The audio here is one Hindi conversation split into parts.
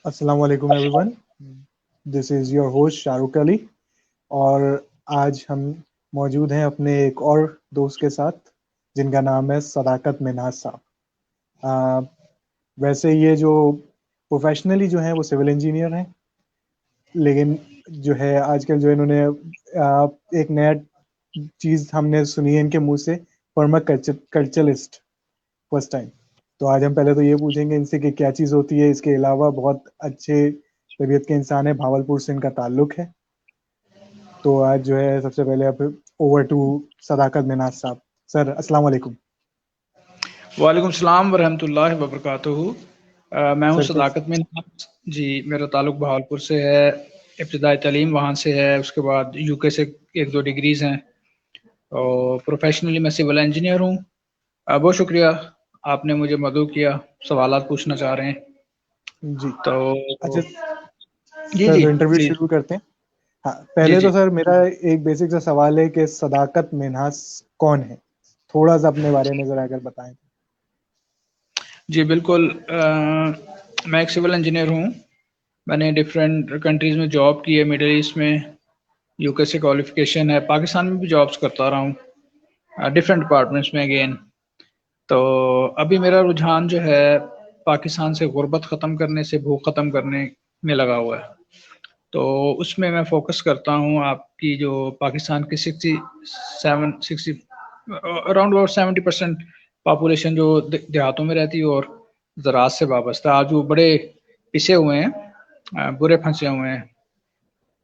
अस्सलाम वालेकुम everyone, this is your host Shahrukh Ali. और आज हम मौजूद हैं अपने एक और दोस्त के साथ जिनका नाम है सदाकत मिन्हाज साहब। आ, वैसे ये जो प्रोफेशनली जो हैं वो सिविल इंजीनियर हैं, लेकिन जो है आजकल जो इन्होंने एक नया चीज़ हमने सुनी है इनके मुंह से, पर्मा कल्चरलिस्ट, फर्स्ट टाइम। तो आज हम पहले तो ये पूछेंगे इनसे कि क्या चीज़ होती है। इसके अलावा बहुत अच्छे तबीयत के इंसान है, भावलपुर से इनका ताल्लुक है। तो आज जो है सबसे पहले अब ओवर टू सदाकत मिनाज साहब। सर अस्सलाम वालेकुम। वालेकुम सलाम वरहमतुल्लाहि वबरकातुहू। मैं हूँ सर कैसे? सदाकत मिन्हाज जी। मेरा ताल्लुक बहावलपुर से है। इब्तदाई तालीम वहाँ से है, उसके बाद यूके से एक दो डिग्रीज़ हैं और प्रोफेशनली मैं सिविल इंजीनियर हूँ। बहुत शुक्रिया, आपने मुझे मदऊ किया, सवालात पूछना चाह रहे हैं जी। तो। अच्छा जी सर, जी तो इंटरव्यू प्लीज। शुरू करते हैं। हाँ, जी पहले तो जी सर मेरा एक बेसिक सा सवाल है कि सदाकत मिन्हाज कौन है। थोड़ा सा अपने बारे में जरा अगर बताएं। जी बिल्कुल। मैं एक सिविल इंजीनियर हूँ। मैंने डिफरेंट कंट्रीज़ में जॉब की है, मिडल ईस्ट में, यूके से क्वालिफिकेशन है, पाकिस्तान में भी जॉब्स करता रहा हूँ डिफरेंट डिपार्टमेंट्स में अगेन। तो अभी मेरा रुझान जो है पाकिस्तान से गुर्बत ख़त्म करने से भूख ख़त्म करने में लगा हुआ है। तो उसमें मैं फोकस करता हूँ। आपकी जो पाकिस्तान की 60 अराउंड अबाउट 70% पॉपुलेशन जो देहातों में रहती है और ज़राअत से वाबस्ता, आज वो बड़े पिसे हुए हैं, बुरे फंसे हुए हैं,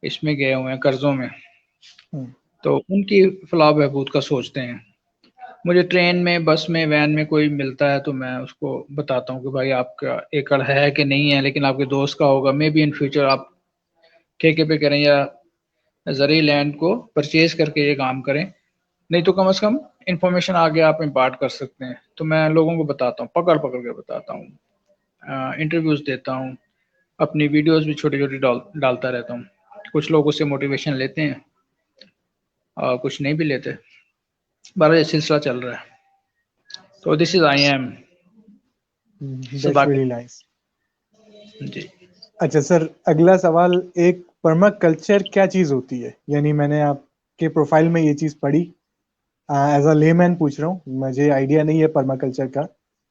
इसमें गए हुए हैं कर्जों में। हम्म। तो उनकी फलाह बहबूद का सोचते हैं। मुझे ट्रेन में, बस में, वैन में कोई मिलता है तो मैं उसको बताता हूँ कि भाई आपका एकड़ है कि नहीं है, लेकिन आपके दोस्त का होगा, मे बी इन फ्यूचर आप ठेके पे करें या जरिए लैंड को परचेज करके ये काम करें, नहीं तो कम से कम इंफॉर्मेशन आगे आप इम्पार्ट कर सकते हैं। तो मैं लोगों को बताता हूँ, पकड़ पकड़ के बताता हूँ, इंटरव्यूज देता हूँ, अपनी वीडियोस भी छोटी छोटी डालता रहता हूँ। कुछ लोग उससे मोटिवेशन लेते हैं और कुछ नहीं भी लेते। बारह ये सिलसिला चल रहा है। तो this is I am that's Sadaqat really nice. जी। अच्छा सर, अगला सवाल, एक पर्मा कल्चर क्या चीज़ होती है? यानी मैंने आपके प्रोफाइल में ये चीज़ पढ़ी, एज अ लेमैन पूछ रहा हूँ, मुझे आइडिया नहीं है पर्मा कल्चर का।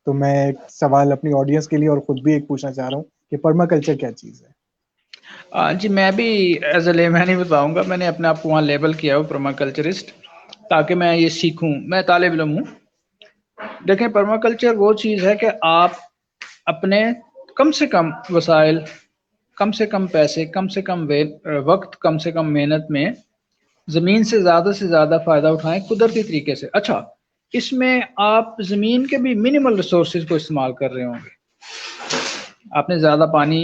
तो मैं एक सवाल अपनी ऑडियंस के लिए और खुद भी एक पूछना चाह रहा हूँ कि पर्मा कल्चर क्या चीज़ है। जी मैं भी एज ए लेमैन ही बताऊंगा। मैंने अपने आप को वहाँ लेबल किया हो परमाकल्चरिस्ट, ताकि मैं ये सीखूं। मैं तालिब इल्म हूँ। देखें, परमाकल्चर वो चीज़ है कि आप अपने कम से कम वसाइल, कम से कम पैसे, कम से कम वक्त, कम से कम मेहनत में ज़मीन से ज़्यादा फ़ायदा उठाएं कुदरती तरीके से। अच्छा, इसमें आप ज़मीन के भी मिनिमल रिसोर्सेज को इस्तेमाल कर रहे होंगे। आपने ज़्यादा पानी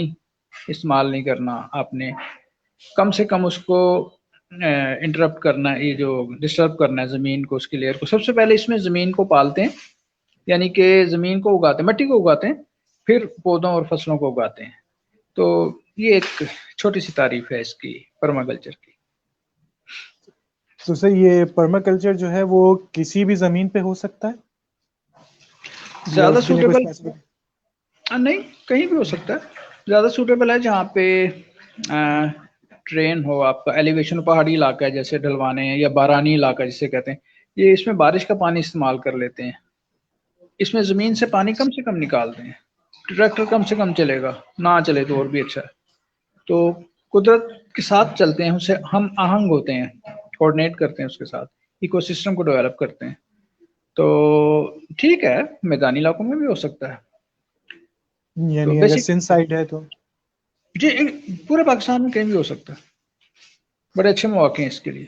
इस्तेमाल नहीं करना, आपने कम से कम उसको इंटरप्ट करना है, ये जो डिस्टर्ब करना है ज़मीन को, उसकी लेयर को। सबसे पहले इसमें ज़मीन को पालते हैं, यानी कि ज़मीन को उगाते हैं, मिट्टी को उगाते हैं, फिर पौधों और फसलों को उगाते हैं। तो ये एक छोटी सी तारीफ है इसकी, परमाकल्चर की। तो सर, ये पर्मा कल्चर जो है वो किसी भी ज़मीन पे हो सकता है या ज़्यादा उसके लिए कोई सूटेबल स्पेसिफिक? नहीं, कहीं भी हो सकता है। ज़्यादा सूटेबल है जहाँ पे ट्रेन हो, आपका एलिवेशन पहाड़ी इलाका है जैसे ढलवाने हैं, या बारानी इलाका जिसे कहते हैं। ये इसमें बारिश का पानी इस्तेमाल कर लेते हैं। इसमें ज़मीन से पानी कम से कम निकालते हैं। ट्रैक्टर कम से कम चलेगा, ना चले तो और भी अच्छा है। तो कुदरत के साथ चलते हैं, उससे हम आहंग होते हैं, कोऑर्डिनेट करते हैं उसके साथ, इकोसिस्टम को डेवलप करते हैं। तो ठीक है, मैदानी इलाकों में भी हो सकता है। तो यानी अगर बेसिक सिंध साइड है तो? जी, पूरे पाकिस्तान में कहीं भी हो सकता है। बड़े अच्छे मौके हैं इसके लिए।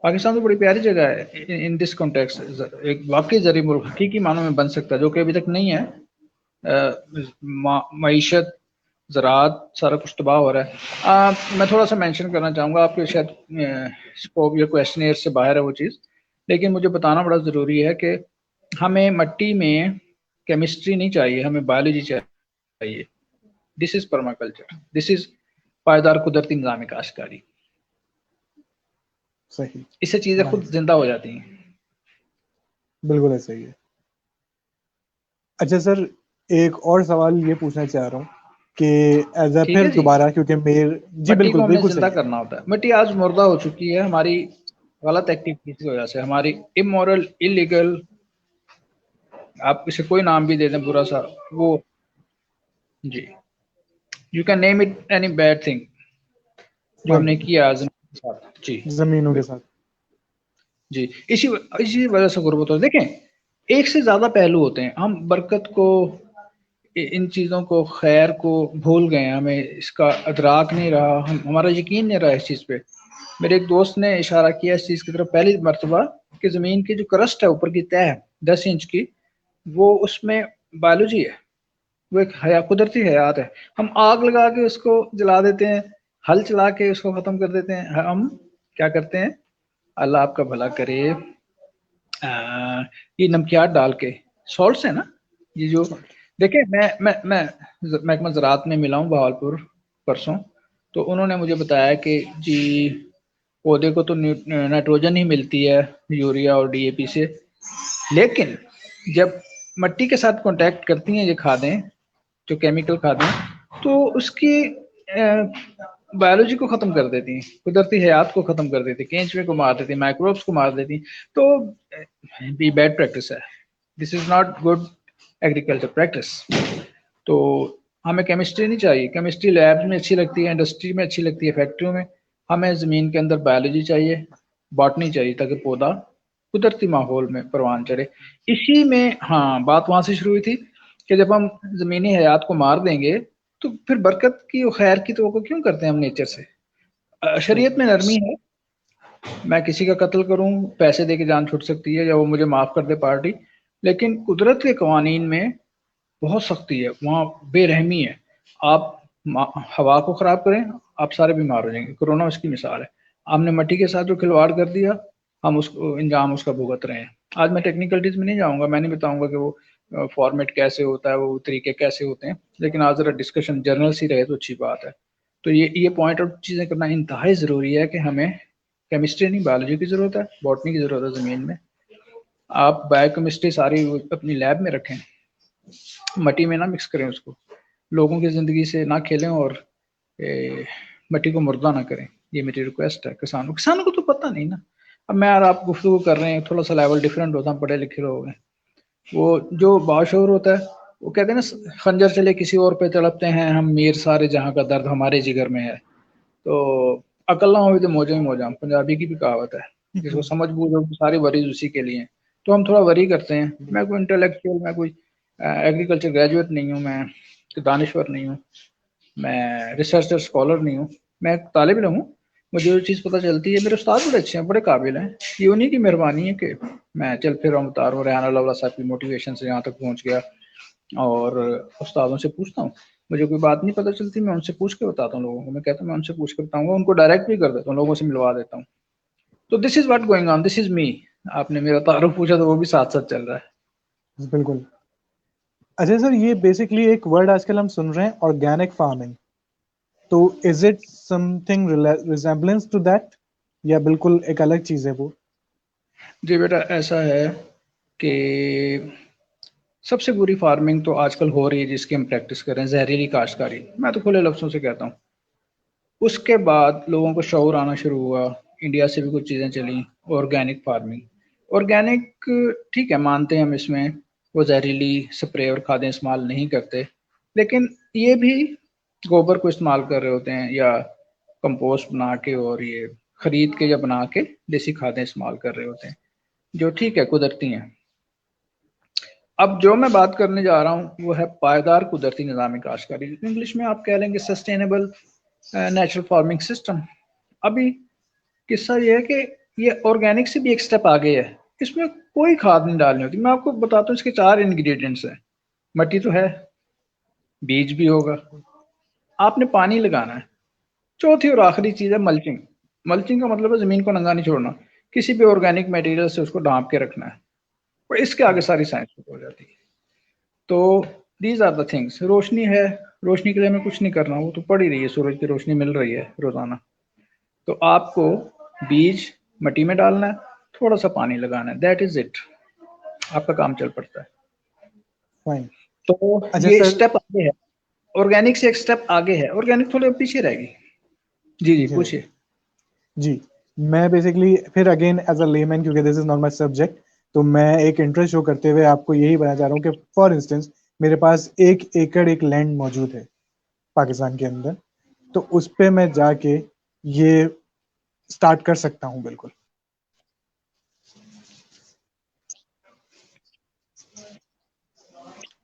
पाकिस्तान तो बड़ी प्यारी जगह है इन दिस कॉन्टेक्स्ट। एक वाकई जरिए मुल्क हकीकी मानों में बन सकता है, जो कि अभी तक नहीं है। मईशत, ज़राअत, सारा कुछ तबाह हो रहा है। मैं थोड़ा सा मेंशन करना चाहूँगा, आपके शायद स्कोप या क्वेश्चन से बाहर है वो चीज़, लेकिन मुझे बताना बड़ा ज़रूरी है कि हमें मट्टी में केमिस्ट्री नहीं चाहिए, हमें बायोलॉजी चाहिए। This is permaculture, this is पायदार कुदरती निज़ाम काश्तकारी। सही। इससे चीज़ें खुद नाइस। जिंदा हो जाती हैं। बिल्कुल ऐसा ही है। अच्छा सर, एक और सवाल ये पूछना चाह रहा हूँ कि एज ए ठीक फिर है जी। दोबारा, क्योंकि मेरे जी मिट्टी को बिल्कुल हमने बिल्कुल जिंदा सही है। करना होता है। मिट्टी आज मुर्दा हो चुकी है हमारी गलत एक्टिविटी की वजह से, हमारी इमोरल, इलीगल, आप इसे कोई नाम भी दे दें बुरा सा, वो जी, you can name it any bad thing जो फाइन। हमने किया आज के साथ जी। जमीनों के बिल्कुल साथ। जी, इसी इसी वजह से गुर्बत होती है। देखें, एक से ज्यादा पहलू होते हैं। हम बरकत को, इन चीजों को, खैर को भूल गए हैं, हमें इसका अदराक नहीं रहा, हमारा यकीन नहीं रहा इस चीज पे। मेरे एक दोस्त ने इशारा किया इस चीज की तरफ पहली मरतबा कि जमीन की जो क्रस्ट है, ऊपर की तह 10 इंच की, वो उसमें बायोलॉजी है, वो एक हया, कुदरती हयात है। हम आग लगा के उसको जला देते हैं, हल चला के उसको खत्म कर देते हैं। हम क्या करते हैं, अल्लाह आपका भला करे, ये नमकियात डाल के, सॉल्ट्स है ना ये जो, देखिए मैं महकमा ज़राअत में मिला हूँ बहावलपुर परसों, तो उन्होंने मुझे बताया कि जी पौधे को तो नाइट्रोजन ही मिलती है यूरिया और डीएपी से, लेकिन जब मिट्टी के साथ कांटेक्ट करती हैं ये खादें, जो केमिकल खादें, तो उसकी बायोलॉजी को खत्म कर देती हैं, कुदरती हयात को खत्म कर देती, केंचुए को मार देती, माइक्रोब्स को मार देती। तो ये बैड प्रैक्टिस है, this is not good agriculture practice. तो हमें केमिस्ट्री नहीं चाहिए, केमिस्ट्री लैब में अच्छी लगती है, इंडस्ट्री में अच्छी लगती है, फैक्ट्रियों में। हमें ज़मीन के अंदर बायोलॉजी चाहिए, बॉटनी चाहिए, ताकि पौधा कुदरती माहौल में परवान चढ़े। इसी में हाँ, बात वहां से शुरू हुई थी कि जब हम ज़मीनी हयात को मार देंगे तो फिर बरकत की और खैर की तो क्यों करते हैं हम नेचर से। शरीयत में नरमी है, मैं किसी का कत्ल करूं, पैसे दे के जान छूट सकती है, या वो मुझे माफ कर दे पार्टी, लेकिन कुदरत के कवानीन में बहुत सख्ती है, वहाँ बेरहमी है। आप हवा को खराब करें, आप सारे बीमार हो जाएंगे। कोरोना उसकी मिसाल है। आपने मिट्टी के साथ जो खिलवाड़ कर दिया, हम उसको इंजाम उसका भुगत रहे हैं। आज मैं टेक्निकलिटीज में नहीं जाऊंगा, मैं नहीं बताऊंगा कि वो फॉर्मेट कैसे होता है, वो तरीके कैसे होते हैं, लेकिन आज जरा डिस्कशन जर्नल सी रहे तो अच्छी बात है। तो ये पॉइंट आउट चीज़ें करना इंतहाई ज़रूरी है कि हमें केमिस्ट्री नहीं, बायोलॉजी की ज़रूरत है, बॉटनी की ज़रूरत है ज़मीन में। आप बायोकेमिस्ट्री सारी अपनी लैब में रखें, मट्टी में ना मिक्स करें उसको, लोगों की ज़िंदगी से ना खेलें और मट्टी को मुर्दा ना करें। ये मेरी रिक्वेस्ट है किसानों किसानों को तो पता नहीं ना। अब मैं और आप गुफ्तगू कर रहे हैं, थोड़ा सा लेवल डिफरेंट होता है, पढ़े लिखे लोग हैं। वो जो बाशऊर होता है, वो कहते हैं ना, खंजर चले किसी और पे तड़पते हैं हम, मीर सारे जहाँ का दर्द हमारे जिगर में है। तो अकल ना हो तो मौजों ही मौजा, पंजाबी की भी कहावत है, जिसको समझ बूझ हो सारी वरीज उसी के लिए। तो हम थोड़ा वरी करते हैं। मैं कोई इंटेलेक्चुअल, मैं कोई एग्रीकल्चर ग्रेजुएट नहीं हूँ, मैं दानश्वर नहीं हूँ, मैं रिसर्चर स्कॉलर नहीं हूँ, मैं एक तालिब इल्म हूँ। मुझे जो चीज़ पता चलती है, मेरे उस्ताद बड़े अच्छे हैं, बड़े काबिल हैं, ये उन्हीं की मेहरबानी है कि मैं चल फिर रहा हूँ उतार हूँ, रेहान अल्लाह साहब की मोटिवेशन से यहाँ तक पहुँच गया। और उस्तादों से पूछता हूँ, मुझे कोई बात नहीं पता चलती, मैं उनसे पूछ के बताता हूँ लोगों को। मैं कहता हूँ मैं उनसे पूछ के बताऊंगा, उनको डायरेक्ट भी कर देता हूँ, लोगों से मिलवा देता हूँ। तो this is what going on, this is me. आपने मेरा तारुफ पूछा तो वो भी साथ साथ चल रहा है। बिल्कुल। अच्छा सर, ये बेसिकली एक वर्ड आजकल हम सुन रहे हैं, ऑर्गेनिक फार्मिंग। तो is it something resemblance to that, या बिल्कुल एक अलग चीज है वो? जी बेटा, ऐसा है कि सबसे बुरी फार्मिंग तो आजकल हो रही है जिसकी हम प्रैक्टिस कर रहे हैं, जहरीली काश्तकारी। मैं तो खुले लफ्ज़ों से कहता हूँ। उसके बाद लोगों को शऊर आना शुरू हुआ, इंडिया से भी कुछ चीज़ें चली, ऑर्गेनिक फार्मिंग। ऑर्गेनिक ठीक है, मानते हैं हम इसमें वो जहरीली स्प्रे और खादें इस्तेमाल नहीं करते, लेकिन ये भी गोबर को इस्तेमाल कर रहे होते हैं, या कंपोस्ट बना के, और ये खरीद के या बना के देसी खादें इस्तेमाल कर रहे होते हैं, जो ठीक है, कुदरती हैं। अब जो मैं बात करने जा रहा हूँ वो है पायदार कुदरती निज़ामी काश्तकारी, इंग्लिश में आप कह लेंगे सस्टेनेबल नेचुरल फार्मिंग सिस्टम। अभी किस्सा ये है कि ये ऑर्गेनिक से भी एक स्टेप आगे है, इसमें कोई खाद नहीं डालनी होती। मैं आपको बताता हूँ, इसके 4 इंग्रेडिएंट्स हैं। मिट्टी तो है, बीज भी होगा, आपने पानी लगाना है, चौथी और आखिरी चीज़ है मल्चिंग। मल्चिंग का मतलब है ज़मीन को नंगा नहीं छोड़ना, किसी भी ऑर्गेनिक मटेरियल से उसको ढांप के रखना है। और इसके आगे सारी साइंस हो जाती है। तो दीज आर द थिंग्स। रोशनी है, रोशनी के लिए हमें कुछ नहीं करना, वो तो पड़ ही रही है, सूरज की रोशनी मिल रही है रोजाना। तो आपको बीज मिट्टी में डालना है, थोड़ा सा पानी लगाना है, दैट इज इट, आपका काम चल पड़ता है। फाइन। तो अच्छा ये सर, स्टेप आगे है। ऑर्गेनिक से एक स्टेप आगे है, ऑर्गेनिक थोड़े पीछे रहेगी। जी जी पीछे रहेगी। पूछिए। जी, मैं बेसिकली फिर अगेन एज अ लेमैन, क्योंकि this is not my subject, तो मैं एक इंटरेस्ट शो करते हुए आपको यही बताना चाह रहा हूँ कि फॉर इंस्टेंस मेरे पास 1 एकड़ एक लैंड मौजूद है पाकिस्तान के अंदर, तो उस पे मैं जाके ये स्टार्ट कर सकता हूँ बिल्कुल।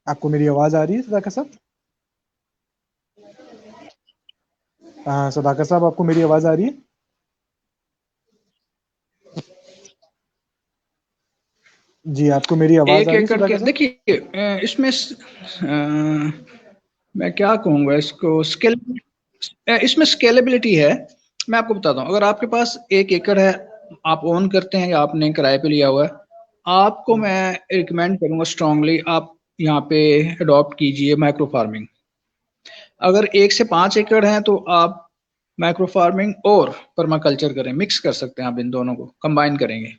आपको मेरी आवाज आ रही है सदाकत साहब? सदाकत साहब, आपको मेरी आवाज आ रही है? जी, आपको मेरी आवाज एक आ रही है एकड़ के सदाकत साहब? देखिए, इसमें मैं क्या कहूँगा इसको, स्केल, इसमें स्केलेबिलिटी है। मैं आपको बताता हूँ, अगर आपके पास 1 एकड़ है, आप ओन करते हैं या आपने किराए पे लिया हुआ है, आपको मैं रिकमेंड करूंगा स्ट्रांगली, आप यहाँ पे अडॉप्ट कीजिए माइक्रो फार्मिंग। अगर 1 से 5 एकड़ है तो आप माइक्रो फार्मिंग और परमाकल्चर करें, मिक्स कर सकते हैं आप, इन दोनों को कंबाइन करेंगे।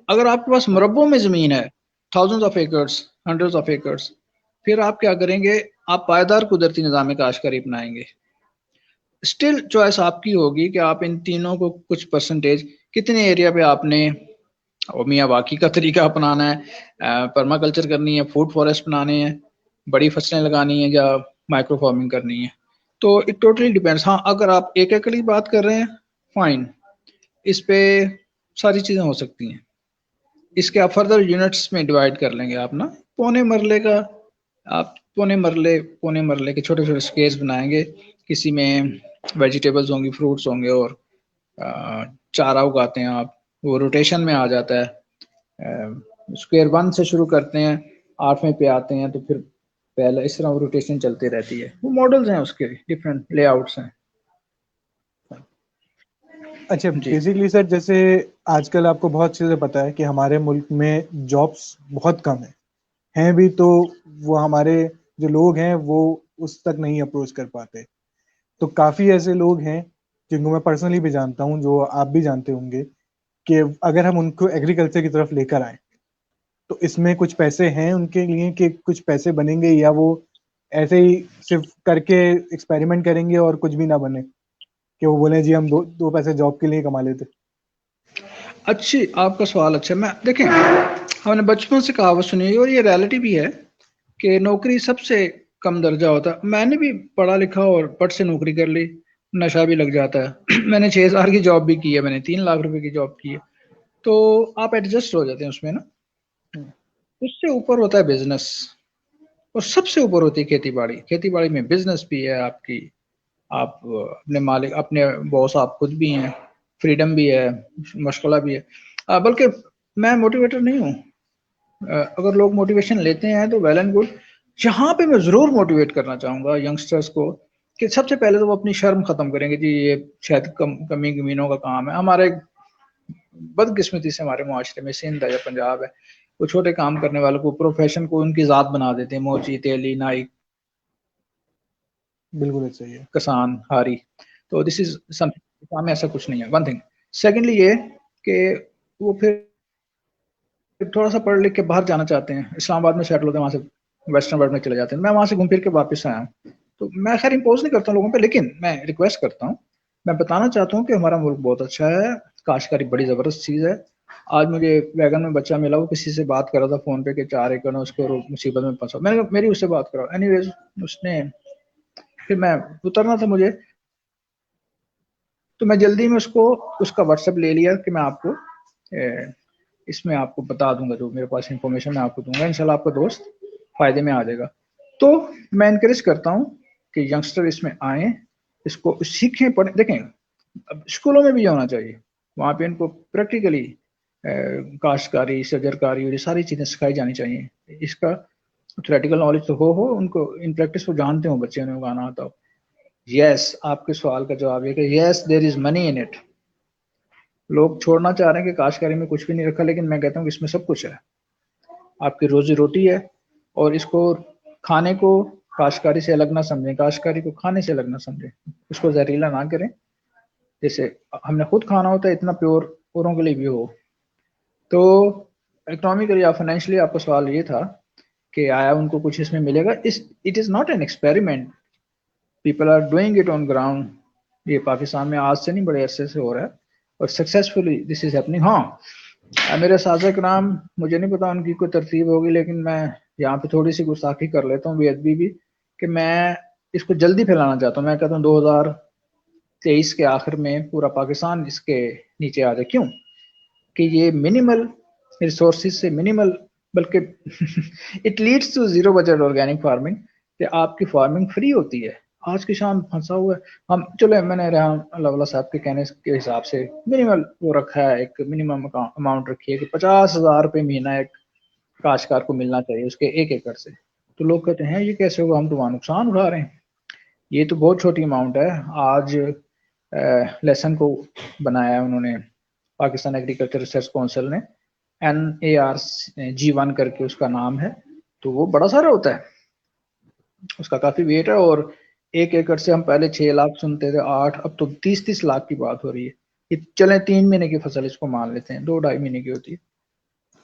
अगर आपके पास मुरब्बों में जमीन है, thousands of acres, hundreds of acres, फिर आप क्या करेंगे, आप पायदार कुदरती निज़ाम काश्तकारी अपनाएंगे। स्टिल चॉइस आपकी होगी कि आप इन तीनों को कुछ परसेंटेज कितने एरिया पे आपने और मियाँ बाकी का तरीका अपनाना है, परमाकल्चर करनी है, फूड फॉरेस्ट बनाने हैं, बड़ी फसलें लगानी है, या माइक्रो फार्मिंग करनी है। तो इट टोटली डिपेंड्स। हाँ, अगर आप 1 एकड़ की बात कर रहे हैं, फाइन, इस पे सारी चीज़ें हो सकती हैं। इसके आप फर्दर यूनिट्स में डिवाइड कर लेंगे आप ना, पौने मरले का, आप पौने मरले के छोटे छोटे स्केल्स बनाएंगे। किसी में वेजिटेबल्स होंगी, फ्रूट्स होंगे, और चारा उगाते हैं आप, वो रोटेशन में आ जाता है। स्क्वायर 1 से शुरू करते हैं, 8वें पे आते हैं, तो फिर पहले इस तरह रोटेशन चलती रहती है। वो मॉडल्स हैं, उसके डिफरेंट लेआउट्स हैं। अच्छा, जी बेसिकली सर, जैसे आजकल आपको बहुत अच्छे से पता है कि हमारे मुल्क में जॉब्स बहुत कम हैं भी, तो वो हमारे जो लोग हैं वो उस तक नहीं अप्रोच कर पाते। तो काफ़ी ऐसे लोग हैं जिनको मैं पर्सनली भी जानता हूँ, जो आप भी जानते होंगे, कि अगर हम उनको एग्रीकल्चर की तरफ लेकर आए तो इसमें कुछ पैसे हैं उनके लिए, कि कुछ पैसे बनेंगे, या वो ऐसे ही सिर्फ करके एक्सपेरिमेंट करेंगे और कुछ भी ना बने, कि वो बोले जी हम दो दो पैसे जॉब के लिए कमा लेते। अच्छी, आपका सवाल अच्छा। मैं देखें, हमने बचपन से कहावत सुनी है, और ये रियलिटी भी है, कि नौकरी सबसे कम दर्जा होता है। मैंने भी पढ़ा लिखा और पट से नौकरी कर ली, नशा भी लग जाता है। मैंने 6 साल की जॉब भी की है, मैंने 3 लाख रुपए की जॉब की है। तो आप एडजस्ट हो जाते हैं उसमें ना। उससे ऊपर होता है बिजनेस, और सबसे ऊपर होती है खेती बाड़ी। खेती बाड़ी में बिजनेस भी है आपकी, आप अपने मालिक, अपने बॉस आप खुद भी हैं, फ्रीडम भी है, मुश्किल भी है। बल्कि मैं मोटिवेटर नहीं हूँ। अगर लोग मोटिवेशन लेते हैं तो वेल एंड गुड। जहाँ पे मैं जरूर मोटिवेट करना चाहूंगा यंगस्टर्स को, कि सबसे पहले तो वो अपनी शर्म खत्म करेंगे। जी ये शायद कमी कमीनों का काम है। हमारे बदकिस्मती से हमारे मुआशरे में सिंध है या पंजाब है, वो छोटे काम करने वालों को, प्रोफेशन को उनकी जात बना देते हैं, मोची, तेली, नाई, बिल्कुल सही है। किसान, हारी। तो दिस इज समथिंग में ऐसा कुछ नहीं है, वन थिंग। सेकेंडली ये कि वो फिर थोड़ा सा पढ़ लिख के बाहर जाना चाहते हैं, इस्लामाबाद में सेटल होते हैं, वहां से वेस्टर्न वर्ल्ड में चले जाते हैं। मैं वहां से घूम फिर के वापस आया हूँ। तो मैं खैर इम्पोज नहीं करता हूँ लोगों पे, लेकिन मैं रिक्वेस्ट करता हूँ, मैं बताना चाहता हूँ कि हमारा मुल्क बहुत अच्छा है, काश्तकारी बड़ी जबरदस्त चीज है। आज मुझे वैगन में बच्चा मिला, वो किसी से बात कर रहा था फोन पे कि 4 एकड़ है उसको, मुसीबत में फंसा। मैंने कहा मेरी उससे बात करो। एनीवेज उसने, फिर मैं उतरना था मुझे, तो मैं जल्दी में उसको, उसका व्हाट्सएप ले लिया कि मैं आपको इसमें आपको बता दूंगा, जो मेरे पास इंफॉर्मेशन मैं आपको दूंगा, इंशाल्लाह आपका दोस्त फायदे में आ जाएगा। तो मैं इनकरेज करता हूँ कि यंगस्टर इसमें आए, इसको सीखें, पढ़ें। देखें, अब स्कूलों में भी होना चाहिए, वहाँ पे इनको प्रैक्टिकली काश्तकारी, शजरकारी और ये सारी चीज़ें सिखाई जानी चाहिए। इसका थ्योरेटिकल नॉलेज तो हो उनको, इन प्रैक्टिस वो जानते हो, बच्चे उन्हें उगाना आता हो। यस, आपके सवाल का जवाब है कि yes there is money in it. लोग छोड़ना चाह रहे हैं कि काश्तकारी में कुछ भी नहीं रखा, लेकिन मैं कहता हूँ कि इसमें सब कुछ है, आपकी रोजी रोटी है। और इसको खाने को काश्तकारी से अलग ना समझें, काश्तकारी को खाने से अलग ना समझें, उसको जहरीला ना करें। जैसे हमने खुद खाना होता है, इतना प्योर औरों के लिए भी हो। तो इकोनॉमिकली या फाइनेंशियली आपका सवाल ये था कि आया उनको कुछ इसमें मिलेगा। इस it is not an experiment. People are doing it on ground. ये पाकिस्तान में आज से नहीं, बड़े अरसे से हो रहा है और सक्सेसफुली दिस इज हैपनिंग। हाँ, मेरे साझा कराम, मुझे नहीं पता उनकी कोई तरतीब होगी, लेकिन मैं यहाँ पे थोड़ी सी गुस्ताखी कर लेता हूँ बेअदबी भी, कि मैं इसको जल्दी फैलाना चाहता हूँ। मैं कहता हूँ 2023 के आखिर में पूरा पाकिस्तान इसके नीचे आ जाए। क्यों? कि ये मिनिमल रिसोर्सेज से मिनिमल, बल्कि it leads to zero budget organic farming, कि आपकी फार्मिंग फ्री होती है। आज की शाम फंसा हुआ है। हम चलो, मैंने रेहान अल्लाह साहब के कहने के हिसाब से मिनिमल वो रखा है, एक मिनिमम अमाउंट रखी है कि 50,000 रुपये महीना एक काश्तकार को मिलना चाहिए उसके 1 एकड़ से। तो लोग कहते हैं ये कैसे होगा, हम तो वहाँ नुकसान उठा रहे हैं। ये तो बहुत छोटी अमाउंट है। आज लेसन को बनाया है उन्होंने, पाकिस्तान एग्रीकल्चर रिसर्च काउंसिल ने, NARG1 करके उसका नाम है। तो वो बड़ा सारा होता है, उसका काफी वेट है। और 1 एकड़ से हम पहले 6 लाख सुनते थे, 8, अब तो 30-30 लाख की बात हो रही है। ये चले 3 महीने की फसल इसको मान लेते हैं, 2-2.5 महीने की होती है।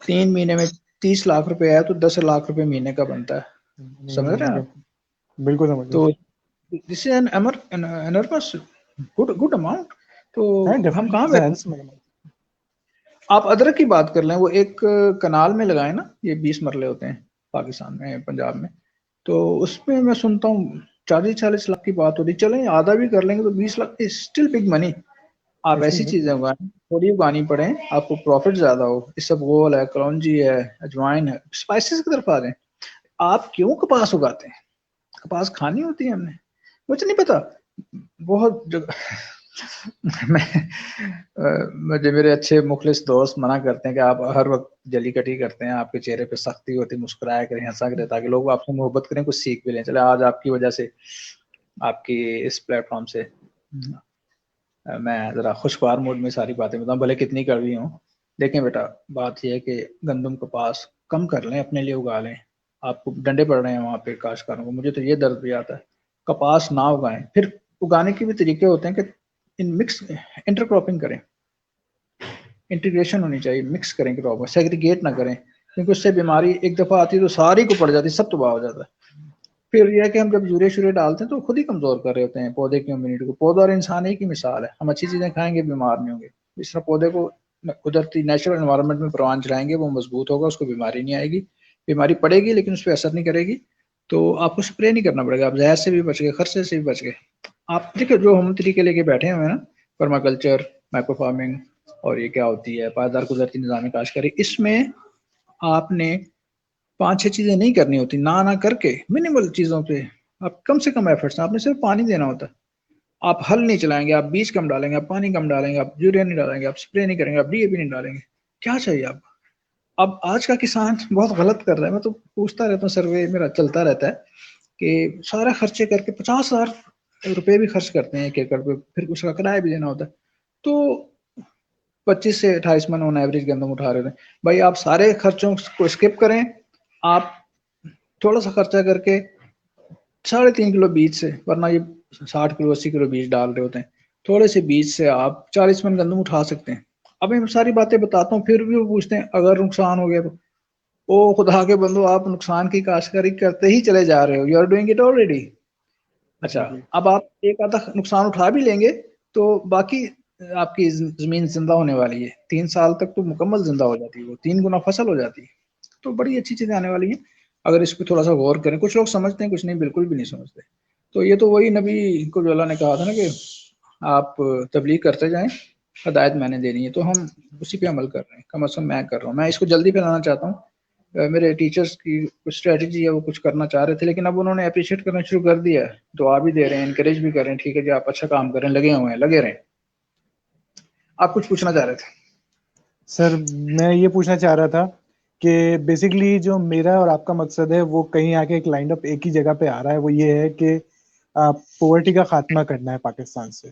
3 महीने में 30 लाख रुपए है तो 10 लाख रुपए महीने का बनता है। समझ रहे हैं आप? बिल्कुल समझ तो गया। This is an enormous good good amount. तो हाँ, हम डेफिनेटली कहाँ सेंस बैठे? में। आप अदरक की बात कर लें, वो एक कनाल में लगाए ना, ये 20 मरले होते हैं पाकिस्तान में, पंजाब में। तो उसमें मैं सुनता हूँ 40-40 लाख की बात हो रही। चलें आधा भी कर लेंगे तो 20 lakh is still big money. आप ऐसी चीजें उगाएं, थोड़ी उगानी पड़े, आपको प्रॉफिट ज्यादा हो। इसबगोल है, कलौंजी है, अजवाइन है, स्पाइसेस की तरफ आ जाए। आप क्यों कपास उगाते हैं? कपास खानी होती है हमने, मुझे नहीं पता। बहुत जगह मैं मुझे मेरे अच्छे मुखलिस दोस्त मना करते हैं कि आप हर वक्त जली कटी करते हैं, आपके चेहरे पे सख्ती होती, मुस्कुराया करें, हंसा करें, ताकि लोग आपसे मोहब्बत करें, कुछ सीख भी लें। चले आज आपकी वजह से, आपकी इस प्लेटफॉर्म से मैं जरा खुशगवार मूड में सारी बातें बताऊं, भले कितनी कड़वी हों। देखें बेटा, बात यह है कि गंदम कपास कम कर लें, अपने लिए उगा लें। आपको डंडे पड़ रहे हैं वहाँ पे काश्तकारों को, मुझे तो ये दर्द भी आता है। कपास ना उगाएं। फिर उगाने के भी तरीके होते हैं कि इन मिक्स इंटरक्रॉपिंग करें, इंटीग्रेशन होनी चाहिए, मिक्स करें क्रॉप, सेग्रीगेट ना करें, क्योंकि उससे बीमारी एक दफ़ा आती है तो सारी को पड़ जाती है, सब तबाह हो जाता है। फिर यह है कि हम जब यूरिया शूरिया डालते हैं तो खुद ही कमजोर कर रहे होते हैं पौधे की इम्यूनिटी को। पौधा और इंसान एक ही मिसाल है, हम अच्छी चीजें खाएंगे बीमार नहीं होंगे। इस तरह पौधे को कुदरती नेचुरल एनवायरनमेंट में परवान चलाएंगे, वो मजबूत होगा, उसको बीमारी नहीं आएगी। बीमारी पड़ेगी लेकिन उस पर असर नहीं करेगी। तो आपको स्प्रे नहीं करना पड़ेगा, आप जहर से भी बच गए, खर्चे से भी बच गए। आप देखिए जो हम तरीके लेके बैठे हुए हैं ना, पर्माकल्चर, माइक्रो फार्मिंग, और ये क्या होती है पायदार कुदरती निजामी काश्तकारी, इसमें आपने 5-6 चीजें नहीं करनी होती, ना ना करके मिनिमल चीजों पे आप कम से कम एफर्ट्स, आपने सिर्फ पानी देना होता है। आप हल नहीं चलाएंगे, आप बीज कम डालेंगे, आप पानी कम डालेंगे, आप यूरिया नहीं डालेंगे, आप स्प्रे नहीं करेंगे, आप DAP नहीं डालेंगे, क्या चाहिए आपको? अब आज का किसान बहुत गलत कर रहा है। मैं तो पूछता रहता हूँ, सर्वे मेरा चलता रहता है कि सारा खर्चे करके 50,000 रुपये भी खर्च करते हैं 1 एकड़ पे, फिर उसका किराया भी देना होता है। तो 25 से 28 मन ऑन एवरेज गंदम उठा रहे थे। भाई आप सारे खर्चों को स्किप करें, आप थोड़ा सा खर्चा करके 3.5 किलो बीज से, वरना ये 60 किलो 80 किलो बीज डाल रहे होते हैं, थोड़े से बीज से आप 40 मन गंदम उठा सकते हैं। अब मैं सारी बातें बताता हूँ, फिर भी वो पूछते हैं अगर नुकसान हो गया तो। ओ खुदा के बंदो, आप नुकसान की काश्तकारी करते ही चले जा रहे हो, you are doing it already. अच्छा, जी जी। अब आप एक आधा नुकसान उठा भी लेंगे तो बाकी आपकी जमीन जिंदा होने वाली है, 3 साल तक तो मुकम्मल जिंदा हो जाती है, वो 3 गुना फसल हो जाती है। तो बड़ी अच्छी चीजें आने वाली हैं अगर इस पर थोड़ा सा गौर करें। कुछ लोग समझते हैं, कुछ नहीं, बिल्कुल भी नहीं समझते। तो ये तो वही नबी को जो अल्लाह ने कहा था ना कि आप तबलीग करते जाएं, हदायत मैंने देनी है, तो हम उसी पे अमल कर रहे हैं। कम अज कम मैं कर रहा हूँ, मैं इसको जल्दी फैलाना चाहता हूँ। मेरे टीचर्स की कुछ स्ट्रेटजी है, वो कुछ करना चाह रहे थे, लेकिन अब उन्होंने अप्रिशिएट करना शुरू कर दिया है, दुआ भी दे रहे हैं, इनकरेज भी कर रहे हैं, ठीक है जी आप अच्छा काम करें, लगे हुए हैं, लगे रहें। आप कुछ पूछना चाह रहे थे? सर, मैं ये पूछना चाह रहा था कि बेसिकली जो मेरा और आपका मकसद है वो कहीं आके एक लाइन अप एक ही जगह पे आ रहा है। वो ये है कि पॉवर्टी का खात्मा करना है पाकिस्तान से।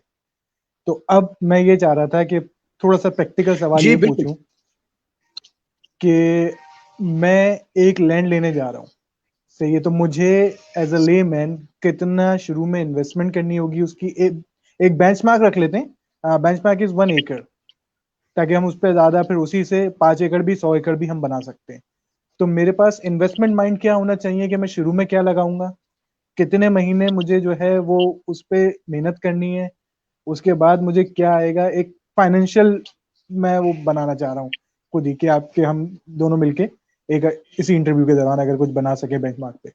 तो अब मैं ये चाह रहा था कि थोड़ा सा प्रैक्टिकल सवाल जी ये बिल्कुल। पूछूं कि मैं एक लैंड लेने जा रहा हूँ, सही है, तो मुझे एज अ ले मैन कितना शुरू में इन्वेस्टमेंट करनी होगी उसकी? एक बेंचमार्क रख लेते हैं, बेंचमार्क इज 1 एकड़, ताकि हम उस पर ज्यादा फिर उसी से 5 एकड़ भी 100 एकड़ भी हम बना सकते हैं। तो मेरे पास इन्वेस्टमेंट माइंड क्या होना चाहिए कि मैं शुरू में क्या लगाऊंगा, कितने महीने मुझे जो है वो उस पे मेहनत करनी है, उसके बाद मुझे क्या आएगा, एक फाइनेंशियल मैं वो बनाना चाह रहा हूँ खुद ही, कि आपके हम दोनों मिलके एक इसी इंटरव्यू के दौरान अगर कुछ बना सके बेंचमार्क पे।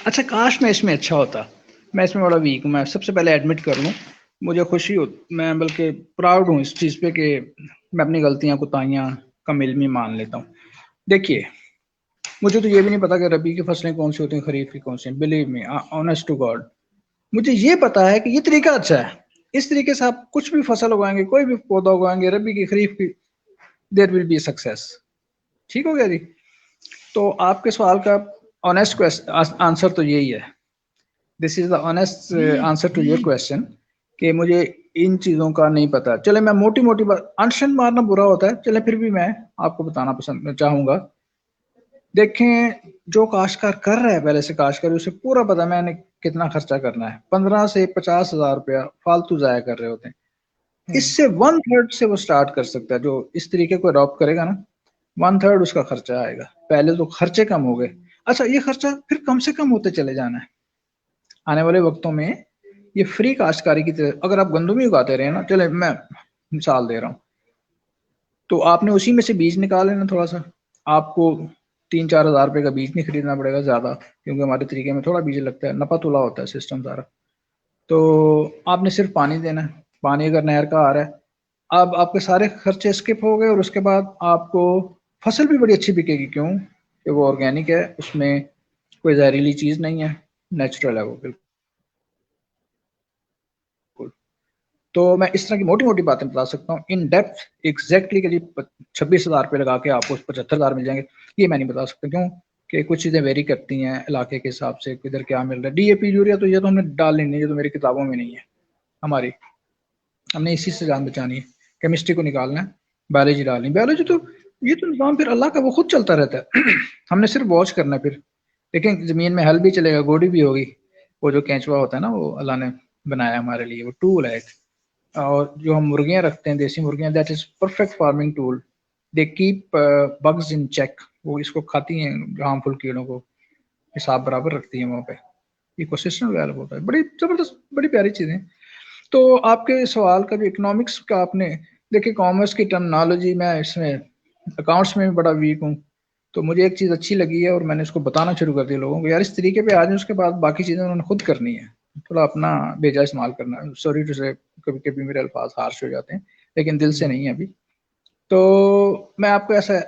अच्छा, काश मैं इसमें अच्छा होता। मैं इसमें बड़ा वीक हूँ, मैं सबसे पहले एडमिट कर लूँ। मुझे खुशी हो, मैं बल्कि प्राउड हूँ इस चीज़ पे कि मैं अपनी गलतियाँ कोताहियाँ कम इल्मी मान लेता हूँ। देखिए, मुझे तो ये भी नहीं पता कि रबी की फसलें कौन सी होती हैं, खरीफ की कौन सी। Believe me, honest to god, मुझे ये पता है कि ये तरीका अच्छा है। इस तरीके से आप कुछ भी फसल उगाएंगे, कोई भी पौधा उगाएंगे, रबी की खरीफ की, देयर विल बी सक्सेस। ठीक हो गया जी। तो आपके सवाल का ऑनेस्ट आंसर तो यही है। This is the honest answer to your question कि मुझे इन चीज़ों का नहीं पता। चले, मैं मोटी मोटी बात, अनशन मारना बुरा होता है, चले फिर भी मैं आपको बताना पसंद चाहूंगा। देखें, जो काश्तकार कर रहा है पहले से काश्तकारी, उसे पूरा पता है मैंने कितना खर्चा करना है। 15 से 50 हज़ार रुपया फालतू जाया कर रहे होते हैं। इससे 1/3 से वो स्टार्ट कर सकता है। जो इस तरीके को अडॉप्ट करेगा ना, 1/3 उसका खर्चा आएगा। पहले तो खर्चे कम हो गए। अच्छा, ये खर्चा फिर कम से कम होते चले जाना है। आने वाले वक्तों में ये फ्री काश्तकारी की तरह, अगर आप गंदम ही उगाते रहे ना, चले मैं मिसाल दे रहा हूँ, तो आपने उसी में से बीज निकाल लेना थोड़ा सा। आपको 3-4 हज़ार रुपये का बीज नहीं खरीदना पड़ेगा ज़्यादा, क्योंकि हमारे तरीके में थोड़ा बीज लगता है, नपा तुला होता है सिस्टम सारा। तो आपने सिर्फ पानी देना है। पानी अगर नहर का आ रहा है, अब आपके सारे खर्चे स्किप हो गए, और उसके बाद आपको फसल भी बड़ी अच्छी बिकेगी। क्यों? कि वो ऑर्गेनिक है, उसमें कोई जहरीली चीज़ नहीं है, नेचुरल है वो बिल्कुल। तो मैं इस तरह की मोटी मोटी बातें बता सकता हूँ। इन डेप्थ एग्जैक्टली के लिए 26 हज़ार रुपये लगा के आपको 75 हज़ार मिल जाएंगे, ये मैं नहीं बता सकता। क्यों? कि कुछ चीज़ें वेरी करती हैं इलाके के हिसाब से, किधर क्या मिल रहा है। डीएपी यूरिया तो ये तो हमने डालनी नहीं, ये तो मेरी किताबों में नहीं है हमारी। हमने इसी से जान बचानी है। केमिस्ट्री को निकालना है, बायोलॉजी डालनी। बायोलॉजी तो ये तो निज़ाम फिर अल्लाह का, वो खुद चलता रहता है। हमने सिर्फ वॉच करना है फिर। लेकिन ज़मीन में हल भी चलेगा, गोडी भी होगी। वो जो केंचुआ होता है ना, वो अल्लाह ने बनाया हमारे लिए, वो टूल है एक। और जो हम मुर्गियां रखते हैं, देसी मुर्गियां, that is perfect farming tool. They keep bugs in check. वो इसको खाती हैं, हार्मफुल कीड़ों को हिसाब बराबर रखती हैं वहाँ पे। इकोसिस्टम डेवलप होता है। बड़ी जबरदस्त, बड़ी प्यारी चीजें। तो आपके सवाल का भी इकोनॉमिक्स का आपने, देखिए कॉमर्स की टर्मिनोलॉजी, मैं इसमें अकाउंट्स में भी बड़ा वीक हूँ। तो मुझे एक चीज़ अच्छी लगी है और मैंने इसको बताना शुरू कर दिया लोगों को, यार इस तरीके पे आ जाए, उसके बाद बाकी चीज़ें उन्होंने खुद करनी है। थोड़ा अपना भेजा इस्तेमाल करना है। सॉरी टू से, कभी कभी मेरे अल्फाज हार्श हो जाते हैं, लेकिन दिल से नहीं है अभी। तो मैं आपको ऐसा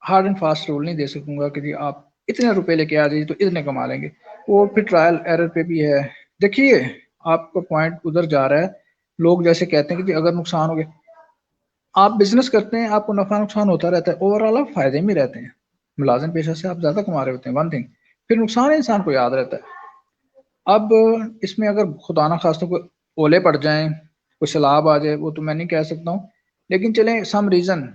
हार्ड एंड फास्ट रूल नहीं दे सकूंगा कि जी आप इतने रुपए लेके आ जाइए तो इतने कमा लेंगे। वो फिर ट्रायल एरर पे भी है। देखिए, आपका पॉइंट उधर जा रहा है। लोग जैसे कहते हैं कि जी अगर नुकसान हो गया, आप बिजनेस करते हैं, आपको नफा नुकसान होता रहता है, ओवरऑल आप फायदे में रहते हैं। मुलाजिम पेशा से आप ज्यादा कमा रहे होते हैं, वन थिंग। फिर नुकसान इंसान को याद रहता है। अब इसमें अगर खुदा ना खास्ता कोई ओले पड़ जाएं, कोई सैलाब आ जाए, वो तो मैं नहीं कह सकता हूँ। लेकिन चलें, सम रीजन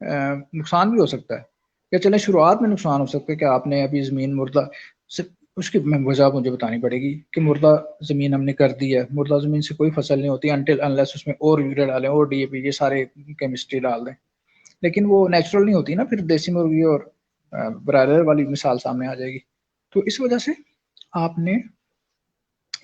नुकसान भी हो सकता है। या चलें, शुरुआत में नुकसान हो सकता है कि आपने अभी ज़मीन मुर्दा से, उसकी वजह मुझे बतानी पड़ेगी कि मुर्दा ज़मीन हमने कर दी है। मुर्दा ज़मीन से कोई फसल नहीं होती अनटिल अनलेस उसमें और यूरिया डालें और डीएपी, ये सारे केमिस्ट्री डाल दें। लेकिन वो नेचुरल नहीं होती ना, फिर देसी मुर्गी और ब्रायलर वाली मिसाल सामने आ जाएगी। तो इस वजह से आपने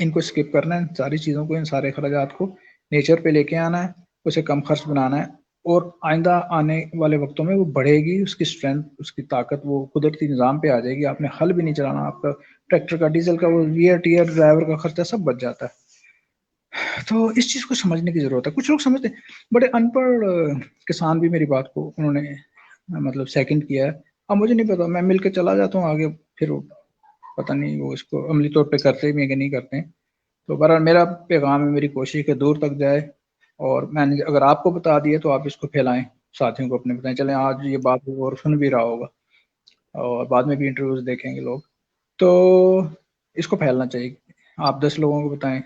इनको स्किप करना है, सारी चीज़ों को, इन सारे खर्चात को नेचर पे लेके आना है, उसे कम खर्च बनाना है। और आइंदा आने वाले वक्तों में वो बढ़ेगी, उसकी स्ट्रेंथ, उसकी ताकत वो कुदरती निज़ाम पे आ जाएगी। आपने हल भी नहीं चलाना, आपका ट्रैक्टर का डीजल का वो वियर टियर ड्राइवर का खर्चा सब बच जाता है। तो इस चीज़ को समझने की ज़रूरत है। कुछ लोग समझते, बड़े अनपढ़ किसान भी मेरी बात को उन्होंने मतलब सेकंड किया है। अब मुझे नहीं पता, मैं मिल के चला जाता हूँ आगे, फिर वो पता नहीं वो इसको अमली तौर पे करते भी हैं कि नहीं करते हैं। तो बहरहाल मेरा पैगाम है, मेरी कोशिश है दूर तक जाए। और मैंने अगर आपको बता दिया तो आप इसको फैलाएं, साथियों को अपने बताएं। चलें, आज ये बात और सुन भी रहा होगा और बाद में भी इंटरव्यूज देखेंगे लोग, तो इसको फैलना चाहिए। आप 10 लोगों को बताएं,